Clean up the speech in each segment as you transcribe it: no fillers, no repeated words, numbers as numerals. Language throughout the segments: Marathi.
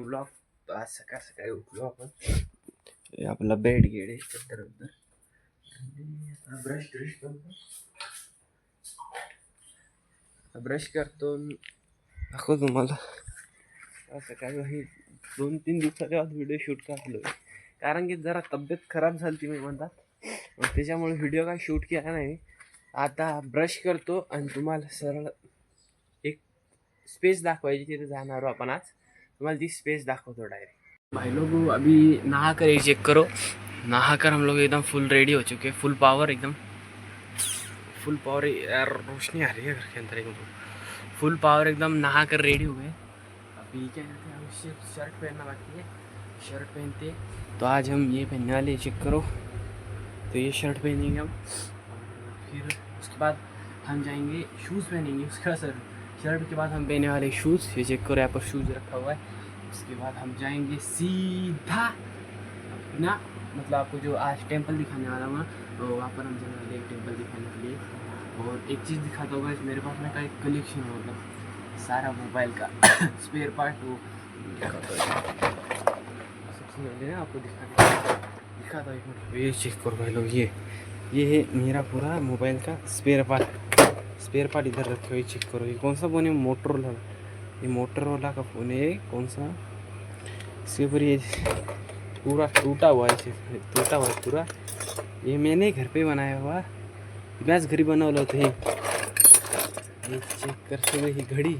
ब्लॉग आज सकाळ सकाळी उठलो आपण. आपला बेड गेडे चक्कर ब्रश करतो दाखव तुम्हाला. सकाळी 2-3 दिवसाच्या बाद व्हिडिओ शूट करलो कारण की जरा तब्येत खराब झाली ती मी म्हणतात, त्याच्यामुळे व्हिडिओ काय शूट केला नाही. आता ब्रश करतो आणि तुम्हाला सरळ एक स्पेस दाखवायची, तिथे जाणार आपण आज. तुम्हाला ती स्पेस दाखवतो डायरेक्ट. भाई लोग अभी नहा कर ये चेक करो, नहा कर हम लोग एकदम फुल रेडी हो चुके हैं, फुल पावर एकदम फुल पावर. यार रोशनी आ रही है घर के अंदर एकदम फुल पावर एकदम. नहा कर रेडी हो गए. अभी क्या कहते हैं, हम शर्ट पहनना बाकी है, शर्ट पहनते. तो आज हम ये पहनने वाले, चेक करो. तो ये शर्ट पहनेंगे हम, फिर उसके बाद हम जाएंगे शूज़ पहनेंगे. उसके बाद शर्ट के बाद हम पहनने वाले शूज़. ये चेक करो, यहाँ पर शूज़ रखा हुआ है. उसके बाद हम जाएंगे सीधा अपना, मतलब आपको जो आज टेंपल दिखाने वाला हूँ तो वहाँ पर हम जाने वाले एक टेंपल दिखाने के लिए. और एक चीज़ दिखाता होगा, मेरे पास में का एक कलेक्शन है, मतलब सारा मोबाइल का स्पेयर पार्ट वो दिखाता है. सबसे पहले ना आपको दिखाता हूँ एक मिनट. ये चेक करो भाई लोग, ये है मेरा पूरा मोबाइल का स्पेयर पार्ट इधर रखे हुए. चेक करो, ये कौन सा फ़ोन है, मोटरोला. ये मोटरोला का फ़ोन है, कौन सा. इसके ऊपर ये पूरा टूटा हुआ है पूरा. ये मैंने घर पे बनाया हुआ, मॅच घरी बनवलं होतं. हे चेक करते हुए ही घडी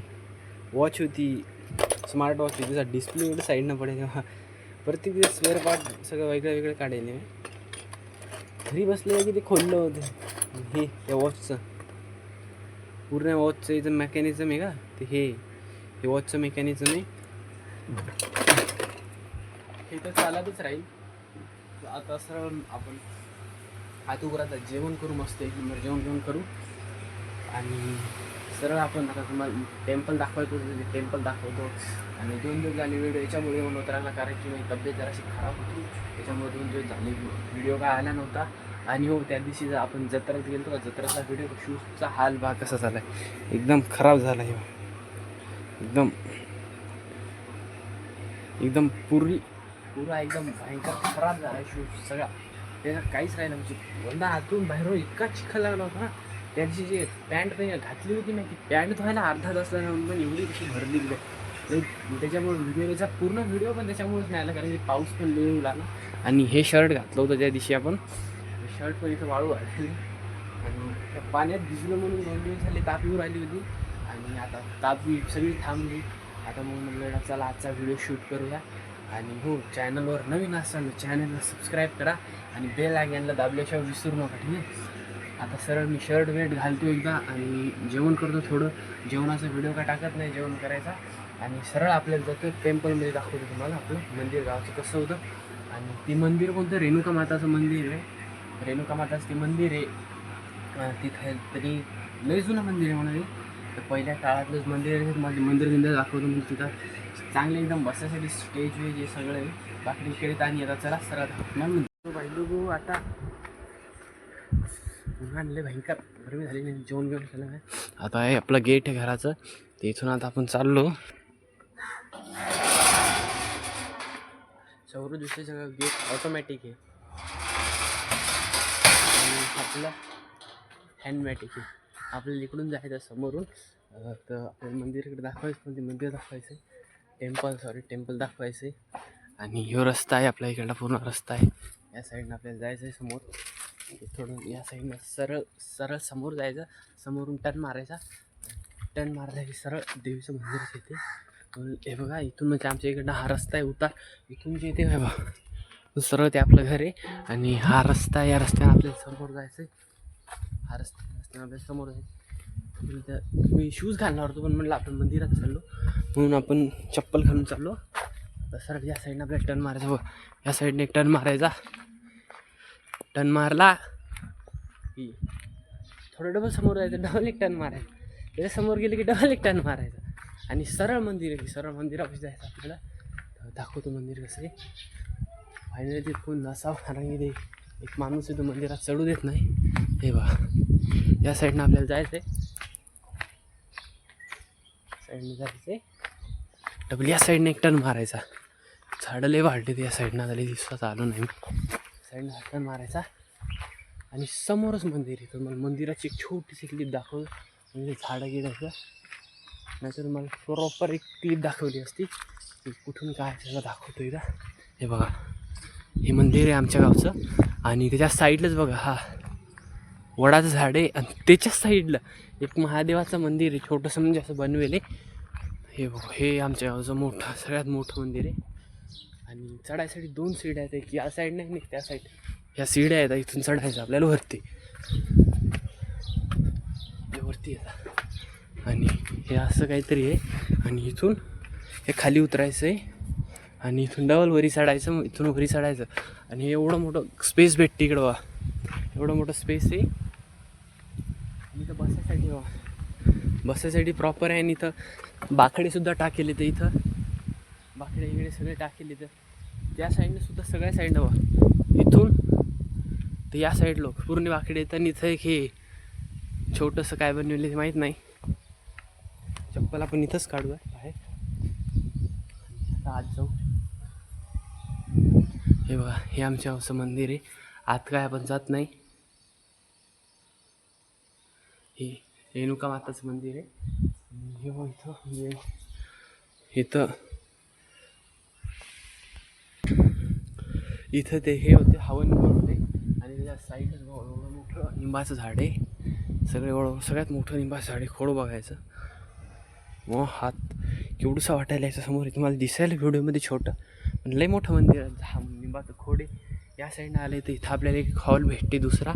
वॉच होती, स्मार्ट वॉच होती. त्याचा डिस्प्ले एवढं साईडनं पडेल तेव्हा प्रत्येक स्पेअर पार्ट सगळं वेगळं काढेल. घरी बसले की ते खोललं होतं हे त्या वॉचचं, पूर्ण वॉचचं इथं मेकॅनिझम आहे का ते. हे वॉचचं मेकॅनिझम आहे, हे तर चालतच राहील. आता सरळ आपण आता जेवण करू, मस्त एक नंबर जेवण करू आणि सरळ आपण आता तुम्हाला टेम्पल दाखवतो. आणि 2 दिवस झाले व्हिडिओ याच्यामुळे होत राहिला, कारण की माझी तब्येत जराशी खराब होती, त्याच्यामुळे 2 दिवस झाले व्हिडिओ काय आला नव्हता. आणि हो, त्या दिवशी आपण जत्रेत गेलो का, जत्रेचा व्हिडिओ शूजचा हाल भाग कसा झाला आहे, एकदम खराब झाला आहे. एकदम पुरा एकदम भयंकर खराब झाला आहे शूज सगळा. त्याच्यात काहीच राहिलं म्हणजे वंदा आतून बाहेर इतका चिखल लागला होता ना. त्या दिवशी जे पॅन्ट घातली होती ना, ती पॅन्ट धुवायला अर्धा तास लागला, पण एवढी कशी भरली गेली. त्याच्यामुळे व्हिडिओचा पूर्ण व्हिडिओ पण त्याच्यामुळेच नाही आला, कारण की पाऊस पण येऊ लागला. आणि हे शर्ट घातलं होतं त्या दिवशी आपण, शर्ट पण इथं वाळू घातली आणि त्या पाण्यात भिजलं म्हणून 2 दिवस झाले ताप येऊ राहिली होती. आणि आता ताप सगळी थांबली. आता मग म्हणलं चला आजचा व्हिडिओ शूट करूया. आणि हो, चॅनलवर नवीन असाल चॅनलला सबस्क्राईब करा आणि बेल आयकॉनला दाबल्याशिवाय विसरू नका, ठीक आहे. आता सरळ मी शर्ट वेट घालतो एकदा आणि जेवण करतो थोडं. जेवणाचा व्हिडिओ काय टाकत नाही, जेवण करायचा. आणि सरळ आपल्याला जातो टेम्पलमध्ये, दाखवतो तुम्हाला आपलं मंदिर गावचं कसं होतं. आणि ते मंदिर कोणतं, रेणुका माताचं मंदिर आहे. रेणुका माताचं ते मंदिर आहे. तिथं तरी लय जुनं मंदिर आहे म्हणाले, तर पहिल्या काळातलंच मंदिर आहे. माझे मंदिर दाखवतो. म्हणजे तिथं चांगले एकदम बसायसाठी स्टेज वेज हे सगळं आहे. बाकी खेळत आणि आता चला सरळ म्हणतो भाई लोगो. आता उन्हाळले भयंकर गरमी झाली नाही, जेवण केलं आहे. आता आहे आपलं गेट आहे घराचं, ते इथून आता आपण चाललो. समोर दुसरी सगळं गेट ऑटोमॅटिक आहे आणि आपलं हँडमॅटिक आहे. आपल्याला इकडून जायचं समोरून, तर आपल्याला मंदिराकडे दाखवायचं, पण ते मंदिर दाखवायचं आहे, टेम्पल दाखवायचं आहे. आणि ह्यो रस्ता आहे आपल्या इकडला, पूर्ण रस्ता आहे. या साईडनं आपल्याला जायचं आहे समोर, थोडं या साईडनं सरळ समोर जायचं. समोरून टर्न मारायचा की सरळ देवीचं मंदिरच येते. हे बघा, इथून म्हणजे आमच्या इकडनं हा रस्ता आहे उतार, इथून जे येते काय बघा सरळ ते आपलं घर आहे. आणि हा रस्ता, या रस्त्याने आपल्याला समोर जायचं आहे. हा रस्त्याने आपल्याला समोर जायचं. मी शूज घालणार होतो, पण म्हणलं आपण मंदिरात चाललो म्हणून आपण चप्पल घालून चाललो. तर सरळ या साईडनं आपल्याला टर्न मारायचा. बघ, या साईडने एक टर्न मारायचा. टर्न मारला की थोडं डबल समोर जायचं, डबल एक टर्न मारायचं. त्याच्या समोर गेले की डबल एक टर्न मारायचा आणि सरळ मंदिर आहे. सरळ मंदिरापाशी जायचं आपल्याला. दाखवतो मंदिर कसं आहे. फायनली ते कोण नसावं, कारण की ते एक माणूस आहे तो मंदिरात चढू देत नाही. हे बघा, या साईडनं आपल्याला जायचं आहे, डबल या साईडने एक टर्न मारायचा. झाडं लय वाढले ते या साईडनं झाले, दिवसात आलो नाही मी. साईडनं हा टर्न मारायचा आणि समोरच मंदिर आहे. तर मला मंदिराची एक छोटीशी क्लिप दाखव, म्हणजे झाडं गेल्याचं. नाहीतर मला प्रॉपर एक क्लिप दाखवली असती की कुठून काय त्याला दाखवतो इथं. हे बघा, हे मंदिर आहे आमच्या गावचं आणि त्याच्या साईडलाच बघा हा वडाचं झाड आहे आणि त्याच्या साईडला एक महादेवाचं मंदिर आहे छोटंसं, म्हणजे असं बनवेल आहे. हे बघा, हे आमच्या गावचं मोठं सगळ्यात मोठं मंदिर आहे. आणि चढायसाठी 2 सीड्या आहेत, एक या साईड नाही त्या साईड. ह्या सीड्या आहेत, इथून चढायचं आपल्याला वरती. वरती येतात आणि हे असं काहीतरी आहे आणि इथून हे खाली उतरायचं आहे आणि इथून डबल वरी चढायचं, मग इथून वरी चढायचं. आणि एवढं मोठं स्पेस भेटते इकडं बा, एवढं मोठं स्पेस आहे. आणि इथं बसायसाठी बसायसाठी प्रॉपर आहे. आणि इथं बाकडेसुद्धा टाकेले, तर इथं बाकडे इकडे सगळे टाकेले. तर त्या साईडनं सुद्धा सगळ्या साईडनं बा, इथून तर या साईडला पूर्ण बाकडे येतात. आणि इथं एक हे छोटंसं काय बनवलं ते माहीत नाही. चप्पल आपण इथंच काढूया बाहेर. आता आत जाऊ. हे बघा, हे आमच्या गावचं मंदिर आहे. आत काय आपण जात नाही. हे रेणुका माताचं मंदिर आहे. हे बघ इथं, म्हणजे इथं ते हे होते हवन होते. आणि त्याच्या साईडच एवढं मोठं निंबाचं झाड आहे. सगळ्यात मोठं निंबाचं झाड आहे. खोड बघायचं मग हात केवढंसं वाटायला याच्या समोर. तुम्हाला दिसायला व्हिडिओमध्ये छोटं, पण लय मोठं मंदिर आहे. हा निंबाचं खोड आहे. या साईडनं आले तर इथं आपल्याला एक हॉल भेटते दुसरा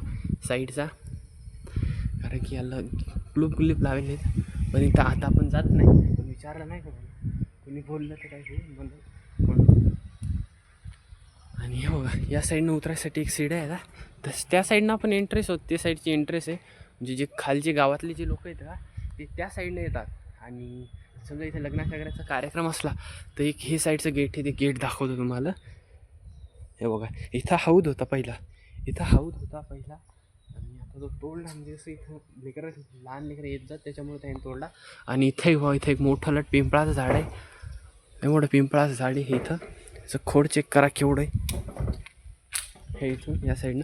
साईडचा, कारण की याला गुलीप लावले. पण इथं आता आपण जात नाही. पण विचारलं नाही का कोणी बोललं तर काय म्हणून. आणि हे बघा, या साईडनं उतरायसाठी एक सीड आहे का, तर त्या साईडनं आपण एंट्रेस होत. त्या साईडची एंट्रेस आहे. म्हणजे जे खालचे गावातले जे लोक आहेत का ते त्या साईडनं येतात. आणि समजा इथे लग्नाचा कार्यक्रम असला तर एक हे साईडचं गेट आहे, ते गेट दाखवतो तुम्हाला. हे बघा, इथं हौद होता पहिला. आणि आता तो तोडला. म्हणजे असं इथं लहान लेकरं येत जात, त्याच्यामुळे त्याने तोडला. आणि इथं एक मोठं पिंपळाचं झाड आहे. एवढं पिंपळाचं झाड आहे. हे इथं असं खोड चेक करा केवढं आहे हे इथून या साईडनं.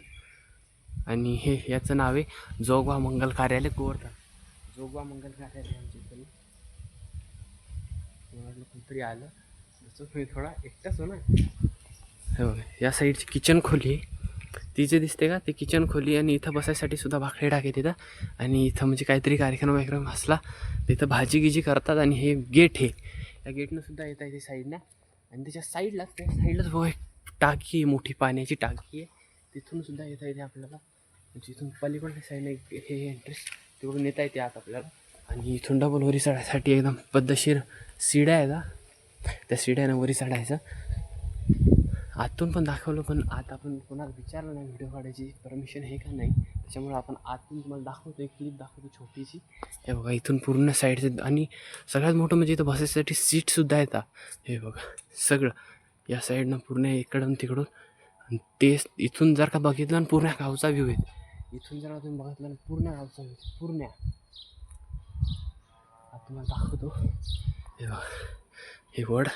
आणि हे याचं नाव आहे जोगवा मंगल कार्यालय गोवर्धन. जोगवा मंगल कार्यालय आमच्या इथं. कोणतरी आलं तसं थोडा एकटाच हो ना. हे बघा, या साईडची किचन खोली आहे. तिचे दिसते का, ते किचन खोली. आणि इथं बसायसाठी सुद्धा बाकडे टाके तिथं. आणि इथं म्हणजे काहीतरी कार्यक्रम असला तिथं भाजी गिजी करतात. आणि हे गेट आहे, या गेटनं सुद्धा येत आहे ते साईडनं. आणि त्याच्या साईडलाच बघा एक टाकी आहे, मोठी पाण्याची टाकी आहे. तिथून सुद्धा येता येते आपल्याला. म्हणजे इथून पलीकडच्या साईडने हे एंट्रेस तिकडून येता येते आत आपल्याला. आणि इथून डबल वरी चढायसाठी एकदम पद्धतशीर सीड्या आहे का, त्या सीड्यानं वरी चढायचं. आतून पण दाखवलं, पण आत आपण कोणाला विचारलं नाही व्हिडिओ काढायची परमिशन आहे का नाही. त्याच्यामुळे आपण आतून तुम्हाला दाखवतो, एक क्लिप दाखवतो छोटीशी. हे बघा, इथून पूर्ण साईडचं. आणि सगळ्यात मोठं म्हणजे इथं बसायसाठी सीटसुद्धा येतात. हे बघा सगळं या साईडनं पूर्ण इकडून तिकडून. आणि ते इथून जर का बघितलं ना पूर्ण गावचा व्ह्यू आहे. इथून जर का तुम्ही बघितलं ना पूर्ण गावचा व्ह्यू पूर्ण. आता तुम्हाला दाखवतो. हे बघा, हे वड.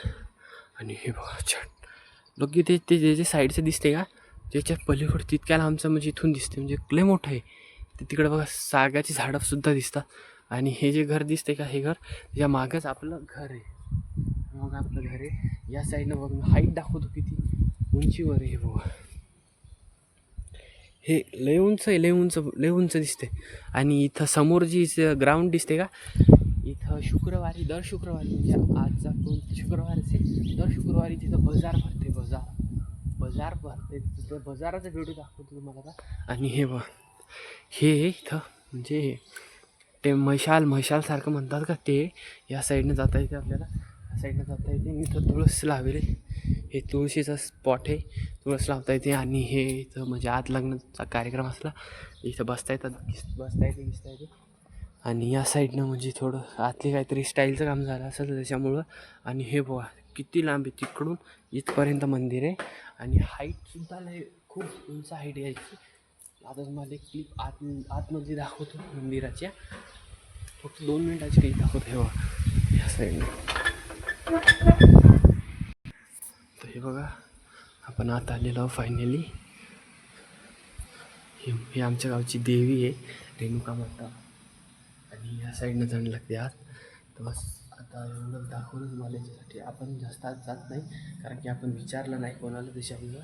आणि हे बघा छान लोक ते जे साईडचं दिसते का, ज्याच्या पलीकडं तितक्याला आमचं म्हणजे इथून दिसते. म्हणजे लय मोठं आहे ते. तिकडं बघा सागाची झाडंसुद्धा दिसतात. आणि हे जे घर दिसते का, हे घर त्याच्या मागंच आपलं घर आहे. मग आपलं घर आहे या साईडनं. बघ हाईट दाखवतो किती उंचीवर आहे. हे बघा, हे लय उंच दिसते. आणि इथं समोर जी ग्राउंड दिसते का, इथं दर शुक्रवारी म्हणजे आजचा कोण शुक्रवार असेल, दर शुक्रवारी तिथं बाजार भरते. तिथं बाजाराचा व्हिडिओ दाखवतो तुम्हाला का. आणि हे बघ, हे इथं म्हणजे ते म्हैशालसारखं म्हणतात का, ते या साईडनं जाता येते आपल्याला. या साईडनं जाता येते. इथं तुळस लावले, हे तुळशीचा स्पॉट आहे, तुळस लावता येते. आणि हे इथं म्हणजे आत लग्नाचा कार्यक्रम असला इथं बसता येते. आणि या साईडनं म्हणजे थोडं आतली काहीतरी स्टाईलचं काम झालं असेल त्याच्यामुळं. आणि हे बघा किती लांब आहे, तिकडून इथपर्यंत मंदिर आहे. आणि हाईटसुद्धा खूप उंच हाईट यायची. आता तुम्हाला एक क्लिप आतमध्ये दाखवतो मंदिराच्या. फक्त 2 मिनिटाची काही दाखवतो. हे बघा या साईडनं तर हे बघा आपण आता आलेलो आहोत फायनली. ही आमच्या गावची देवी आहे रेणुका माता आणि ह्या साईडनं जाणं लागते आत. तर बस आता एवढं दाखवूनच मला याच्यासाठी आपण जास्त आत जात नाही, कारण की आपण विचारलं नाही कोणाला त्याच्यामुळं.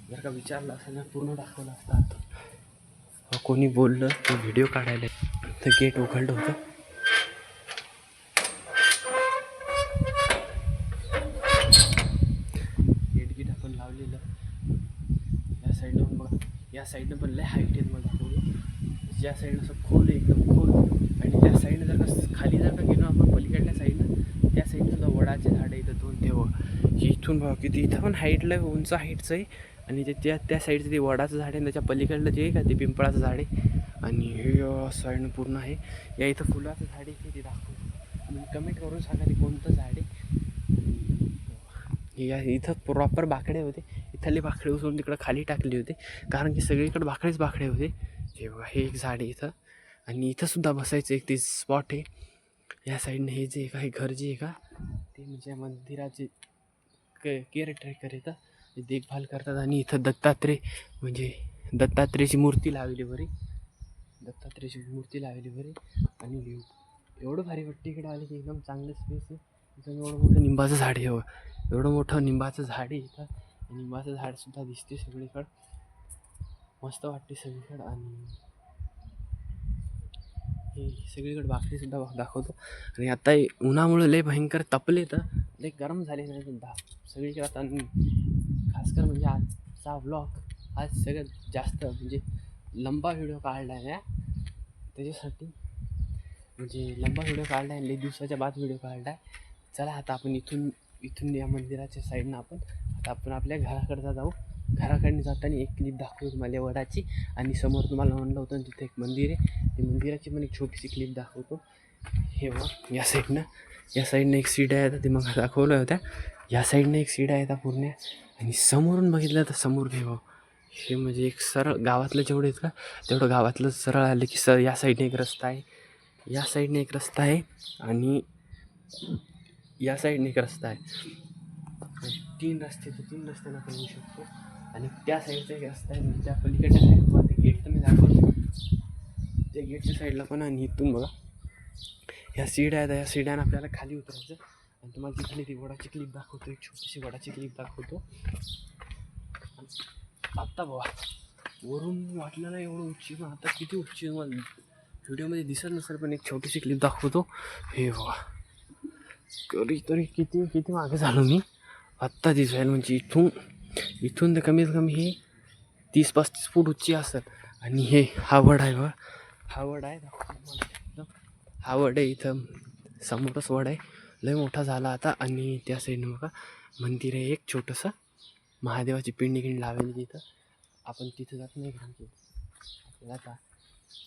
जर का विचारलं असं ना पूर्ण दाखवलं असतं. कोणी बोललं ते व्हिडिओ काढायला तर गेट उघडलं होतं. गेट आपण लावलेलं. या साईडनं पण बघा, या साईडनं पण लय हाईट आहेत मला दाखवलं. ज्या साईडनं असं खोल एकदम खोल, आणि त्या साईडनं जर का खाली जर का गेलो आपण पलीकडल्या साईडनं, त्या साईडनं सुद्धा वडाचे झाड आहे इथं 2 ठेव. इथून बघा किती इथं पण हाईटला उंच हाईटचं आहे. आणि ते त्या साईडचं ते वडाचं झाड आहे, त्याच्या पलीकडलं जे आहे का ते पिंपळाचं झाड आहे. आणि हे साईडनं पूर्ण आहे. या इथं फुलाचं झाड आहे ते दाखवतो. आणि कमेंट करून सांगा ते कोणतं झाड आहे. या इथं प्रॉपर बाकडे होते. इथले बाकडे उचलून तिकडं खाली टाकले होते, कारण की सगळीकडे बाकडेच बाकडे होते. हे बघा हे एक झाड आहे इथं. आणि इथंसुद्धा बसायचं एक ते स्पॉट आहे. या साईडनं हे जे काही घर जे आहे का ते म्हणजे मंदिराचे केअरटेकर येतं, ते देखभाल करतात. आणि इथं दत्तात्रय म्हणजे दत्तात्रेयची मूर्ती लावली बरी, दत्तात्रेयची मूर्ती लावली बरी. आणि एवढं भारी वाटतं इकडे आले की एकदम चांगलं स्पेस आहे. इथं एवढं मोठं निंबाचं झाड आहे, एवढं मोठं निंबाचं झाड आहे इथं. निंबाचं झाडसुद्धा दिसते सगळीकडं, मस्त वाटते सगळीकडं. आणि हे सगळीकडे बाकरीसुद्धा दाखवतो. आणि आता उन्हामुळे लय भयंकर तपले, तर लय गरम झाले नाही सुद्धा सगळीकडे आता. खासकर म्हणजे आजचा व्लॉग आज सगळ्यात जास्त म्हणजे लंबा व्हिडिओ काढला आहे त्याच्यासाठी, म्हणजे लंबा व्हिडिओ काढला आहे, लई दिवसाच्या बाद व्हिडिओ काढला आहे. चला आता आपण इथून या मंदिराच्या साईडनं आपण आपल्या घराकडचा जाऊ. घराकडे जाताना एक क्लिप दाखवतो तुम्हाला वडाची, आणि समोर तुम्हाला म्हणलं होतं तिथे एक मंदिर आहे, ते मंदिराची पण एक छोटीशी क्लिप दाखवतो. हे बघ या साईडनं एक सीड्या आहेत, ते मग दाखवलं होत्या. या साईडनं एक सीड्या आहेत पूर्ण. आणि समोरून बघितलं तर समोर हे म्हणजे एक सरळ गावातलं जेवढं आहेत का तेवढं गावातलं सरळ आलं की या साईडने एक रस्ता आहे, या साईडने एक रस्ता आहे, आणि या साईडने एक रस्ता आहे. 3 रस्त्यानं आपण येऊ शकतो. आणि त्या साईडचा एक रस्ता आहे, त्या पलीकडच्या साईडला ते गेट तर मी दाखवतो, त्या गेटच्या साईडला पण. आणि इथून बघा ह्या सीड्या आहेत, या सीड्यानं आपल्याला खाली उतरायचं. आणि तुम्हाला तिथली ती वडाची क्लिप दाखवतो, एक छोटीशी वडाची क्लिप दाखवतो. आत्ता बघा वरून वाटलं ना एवढं उंची, पण आता किती उंची मला व्हिडिओमध्ये दिसत नसेल, पण एक छोटीशी क्लिप दाखवतो. हे बघा तरी किती मागे झालो मी, आत्ता दिसायला म्हणजे इथून तर कमीत कमी हे 30-35 फूट उंची असत. आणि हे हा वड आहे बघ, हा वड आहे हा वड आहे इथं समोरच वड आहे, लय मोठा झाला आता. आणि त्या साईडनं बघा मंदिर आहे एक छोटंसं, महादेवाची पिंडी लावलेली तिथं. आपण तिथं जात नाही, कारण की आपल्याला आता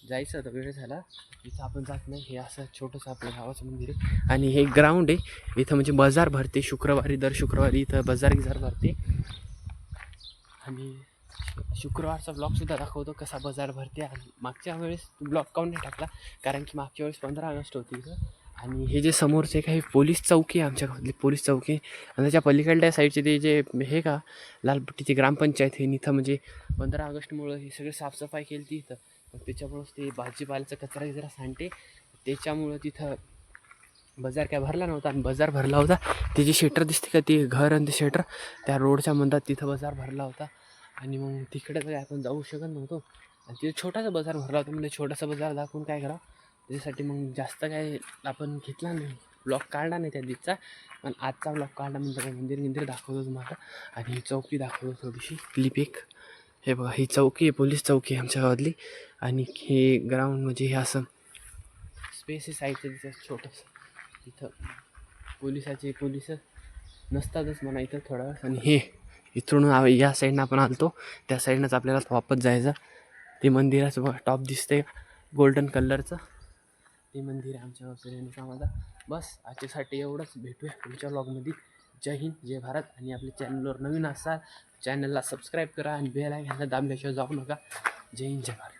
जायचं आता वेळ झाला, तिथं आपण जात नाही. हे असं छोटंसं आपल्या गावाचं मंदिर आहे. आणि हे ग्राउंड आहे, इथं म्हणजे बाजार भरते दर शुक्रवारी इथं बाजार भरते. आणि शुक्रवारचा ब्लॉगसुद्धा दाखवतो कसा बाजार भरते. आणि मागच्या वेळेस ब्लॉग काऊन नाही टाकला, कारण की मागच्या वेळेस 15 ऑगस्ट होती इथं. आणि हे जे समोरचे काही पोलीस चौकी आहे, आमच्या गावातली पोलीस चौकी, आणि त्याच्या पलीकडल्या साईडचे ते जे हे का लालपट्टीची ग्रामपंचायत हे, इथं म्हणजे 15 ऑगस्टमुळं हे सगळं साफसफाई केली ती इथं. मग त्याच्यामुळंच ते भाजीपाल्याचा कचरा जरा सांडते, त्याच्यामुळं तिथं बाजार काय भरला नव्हता. आणि बाजार भरला होता ते जे शेटर दिसते का, ते घर आणि ते शेटर त्या रोडच्या मंदात तिथं बाजार भरला होता. आणि मग तिकडं काय आपण जाऊ शकत नव्हतो, आणि तिथे छोटासा बाजार भरला होता. म्हणजे छोटासा बाजार दाखवून काय करावं, त्याच्यासाठी मग जास्त काय आपण घेतला नाही, ब्लॉग काढला नाही त्या दिवसचा. पण आजचा ब्लॉग काढला म्हणजे मंदिर दाखवतो तुम्हाला. आणि ही चौकी दाखवतो थोडीशी क्लिप एक. हे बघा ही चौकी आहे, पोलीस चौकी आहे आमच्या गावातली. आणि हे ग्राउंड म्हणजे हे असं स्पेस आहे साईडचं तिथं छोटंसं, इथं पोलिस नसतातच म्हणा इथं थोडा वेळ. आणि हे इथून या साईडनं आपण आलतो, त्या साईडनंच आपल्याला वापस जायचं. ते मंदिराचं बघा टॉप दिसते गोल्डन कलरचं, ते मंदिर आहे आमच्या गावचं रेणुकामाता. बस आजच्यासाठी एवढंच, भेटूया पुढच्या व्लॉगमध्ये. जय हिंद, जय भारत. आणि आपल्या चॅनलवर नवीन असाल चॅनलला सबस्क्राईब करा, आणि बेल आयकॉनला दाबल्याशिवाय जाऊ नका. जय हिंद, जय भारत.